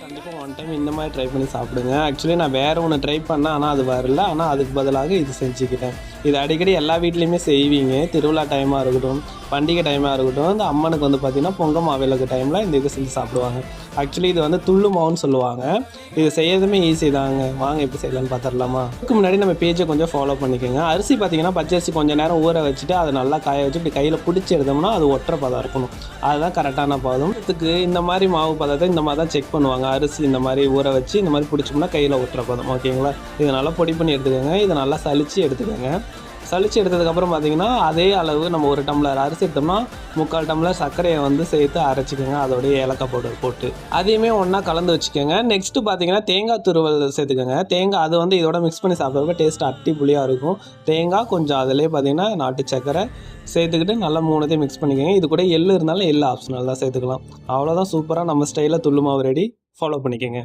கண்டிப்பாக one time இந்த மாதிரி ட்ரை பண்ணி சாப்பிடுங்க. ஆக்சுவலி நான் வேறு ஒன்று ட்ரை பண்ணேன், ஆனால் அது வரல. ஆனால் அதுக்கு பதிலாக இது செஞ்சுக்கிட்டேன். இது அடிக்கடி எல்லா வீட்லேயுமே செய்வீங்க. திருவிழா டைமாக இருக்கட்டும், பண்டிகை டைமாக இருக்கட்டும், இந்த அம்மனுக்கு வந்து பார்த்திங்கன்னா பொங்கல் மாவிளக்கு டைமில் இந்த இது செஞ்சு சாப்பிடுவாங்க. ஆக்சுவலி இது வந்து துள்ளு மாவுன்னு சொல்லுவாங்க. இது செய்யறதுமே ஈஸி தாங்க. வாங்க எப்படி செய்யலான்னு பார்த்துடலாமா? அதுக்கு முன்னாடி நம்ம பேஜை கொஞ்சம் ஃபாலோ பண்ணிக்கோங்க. அரிசி பார்த்திங்கன்னா பச்சரிசி கொஞ்சம் நேரம் ஊற வச்சுட்டு அதை நல்லா காய வச்சு இப்படி கையில் பிடிச்சி எடுத்தோம்னா அது ஒற்றை பதம் இருக்கணும். அதுதான் கரெக்டான பதம். இதுக்கு இந்த மாதிரி மாவு பதத்தை இந்த மாதிரி தான் செக் பண்ணுவாங்க. அரிசி இந்த மாதிரி ஊற வச்சு இந்த மாதிரி பிடிச்சோம்னா கையில் ஒற்றை பதம். ஓகேங்களா? இதை நல்லா பொடி பண்ணி எடுத்துக்கோங்க. இதை நல்லா சலித்து எடுத்துக்கோங்க. சலித்து எடுத்ததுக்கப்புறம் பார்த்திங்கன்னா அதே அளவு நம்ம 1 டம்ளர் அரிசி எடுத்தோம்னா 3/4 டம்ளர் சர்க்கரையை வந்து சேர்த்து அரைச்சிக்கோங்க. அதோடைய ஏலக்காய் பவுடர் போட்டு அதையுமே ஒன்றா கலந்து வச்சுக்கோங்க. நெக்ஸ்ட்டு பார்த்திங்கன்னா தேங்காய் துருவல் சேர்த்துக்கோங்க. தேங்காய் அது வந்து இதோட மிக்ஸ் பண்ணி சாப்பிட்றப்ப டேஸ்ட் அட்டிப்புளியாக இருக்கும். தேங்காய் கொஞ்சம் அதிலே பார்த்திங்கன்னா நாட்டு சர்க்கரை சேர்த்துக்கிட்டு நல்லா 3த்தையும் மிக்ஸ் பண்ணிக்கோங்க. இது கூட எள்ளு இருந்தாலும் எள்ளு ஆப்ஷனல் தான் சேர்த்துக்கலாம். அவ்வளோதான், சூப்பராக நம்ம ஸ்டைலில் துள்ளு மாவு ரெடி. ஃபாலோ பண்ணிக்கோங்க.